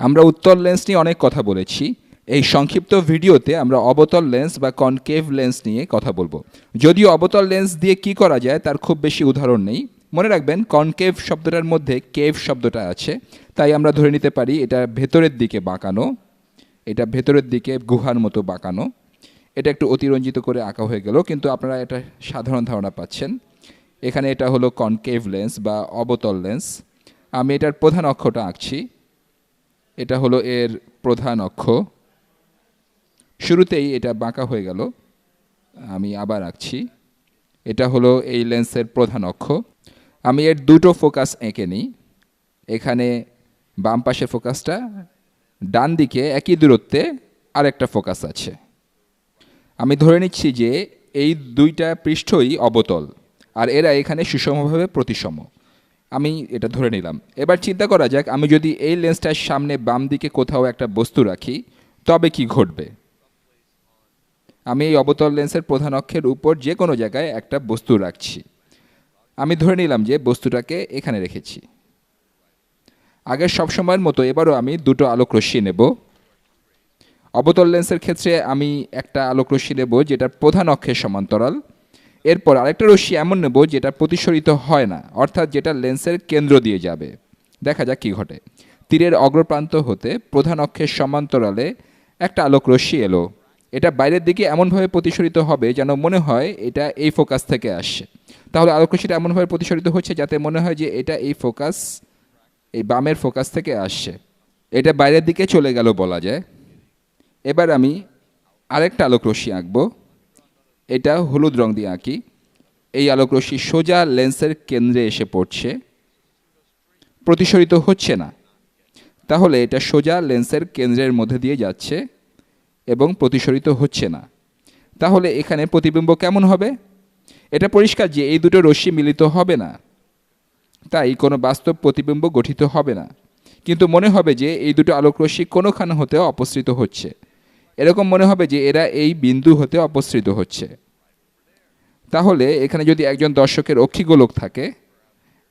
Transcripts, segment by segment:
আমরা উত্তল লেন্স নিয়ে অনেক কথা বলেছি। এই সংক্ষিপ্ত ভিডিওতে আমরা অবতল লেন্স বা কনকেভ লেন্স নিয়ে কথা বলবো। যদিও অবতল লেন্স দিয়ে কি করা যায় তার খুব বেশি উদাহরণ নেই। মনে রাখবেন কনকেভ শব্দটার মধ্যে কেভ শব্দটা আছে, তাই আমরা ধরে নিতে পারি এটা ভেতরের দিকে বাঁকানো, এটা ভেতরের দিকে গুহার মতো বাঁকানো। এটা একটু অতিরঞ্জিত করে আঁকা হয়ে গেল, কিন্তু আপনারা এটা সাধারণ ধারণা পাচ্ছেন। এখানে এটা হলো কনকেভ লেন্স বা অবতল লেন্স। আমি এটার প্রধান অক্ষটা আঁকছি। এটা হলো এর প্রধান অক্ষ। শুরুতেই এটা বাঁকা হয়ে গেল, আমি আবার আঁকছি। এটা হলো এই লেন্সের প্রধান অক্ষ। আমি এর দুটো ফোকাস এঁকে নিই। এখানে বাম পাশের ফোকাসটা, ডান দিকে একই দূরত্বে আরেকটা ফোকাস আছে। আমি ধরে নিচ্ছি যে এই দুইটা পৃষ্ঠই অবতল আর এরা এখানে সুষমভাবে প্রতিসম। আমি এটা ধরে নিলাম। এবার চিন্তা করা যাক, আমি যদি এই লেন্সটার সামনে বাম দিকে কোথাও একটা বস্তু রাখি তবে কি ঘটবে। আমি এই অবতল লেন্সের প্রধান অক্ষের উপর যে কোনো জায়গায় একটা বস্তু রাখছি। আমি ধরে নিলাম যে বস্তুটাকে এখানে রেখেছি। আগের সব সময়ের মতো এবারও আমি দুটো আলোক রশ্মি নেব। অবতল লেন্সের ক্ষেত্রে আমি একটা আলোক রশ্মি নেব যেটা প্রধান অক্ষের সমান্তরাল। এরপর আরেকটা রশ্মি এমন নেব যেটা প্রতিসরিত হয় না, অর্থাৎ যেটা লেন্সের কেন্দ্র দিয়ে যাবে। দেখা যাক কী ঘটে। তীরের অগ্রপ্রান্ত হতে প্রধান অক্ষের সমান্তরালে একটা আলোক রশ্মি এলো। এটা বাইরের দিকে এমনভাবে প্রতিসরিত হবে যেন মনে হয় এটা এই ফোকাস থেকে আসছে। তাহলে আলোক রশ্মিটা এমনভাবে প্রতিসরিত হচ্ছে যাতে মনে হয় যে এটা এই ফোকাস, এই বামের ফোকাস থেকে আসছে। এটা বাইরের দিকে চলে গেল বলা যায়। এবার আমি আরেকটা আলোক রশ্মি আঁকবো। এটা হলুদ রং দিয়ে আঁকি। এই আলোক রশ্মি সোজা লেন্সের কেন্দ্রে এসে পড়ছে, প্রতিসরিত হচ্ছে না। তাহলে এটা সোজা লেন্সের কেন্দ্রের মধ্যে দিয়ে যাচ্ছে এবং প্রতিসরিত হচ্ছে না। তাহলে এখানে প্রতিবিম্ব কেমন হবে? এটা পরিষ্কার যে এই দুটো রশ্মি মিলিত হবে না, তাই কোনো বাস্তব প্রতিবিম্ব গঠিত হবে না। কিন্তু মনে হবে যে এই দুটো আলোক রশ্মি কোনোখানে হতে অপসৃত হচ্ছে। এরকম মনে হবে যে এরা এই বিন্দু হতে অপসৃত হচ্ছে। তাহলে এখানে যদি একজন দর্শকের অক্ষিগোলক থাকে,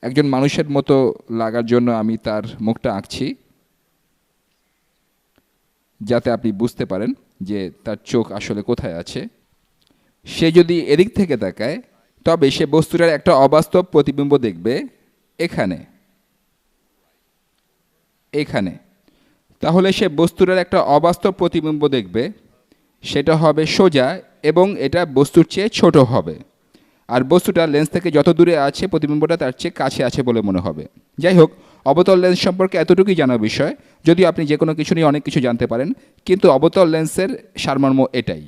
একজন মানুষের মতো লাগার জন্য আমি তার মুখটা আঁকছি যাতে আপনি বুঝতে পারেন যে তার চোখ আসলে কোথায় আছে। সে যদি এদিক থেকে তাকায় তবে সে বস্তুটার একটা অবাস্তব প্রতিবিম্ব দেখবে এখানে, এখানে। তাহলে সে বস্তুটার একটা অবাস্তব প্রতিবিম্ব দেখবে, সেটা হবে সোজা এবং এটা বস্তুর চেয়ে ছোট হবে। আর বস্তুটা লেন্স থেকে যত দূরে আছে প্রতিবিম্বটা তার চেয়ে কাছে আছে বলে মনে হবে। যাই হোক, অবতল লেন্স সম্পর্কে এতটুকুই জানার বিষয়। যদিও আপনি যে কোনো কিছু নিয়ে অনেক কিছু জানতে পারেন, কিন্তু অবতল লেন্সের সারমর্ম এটাই।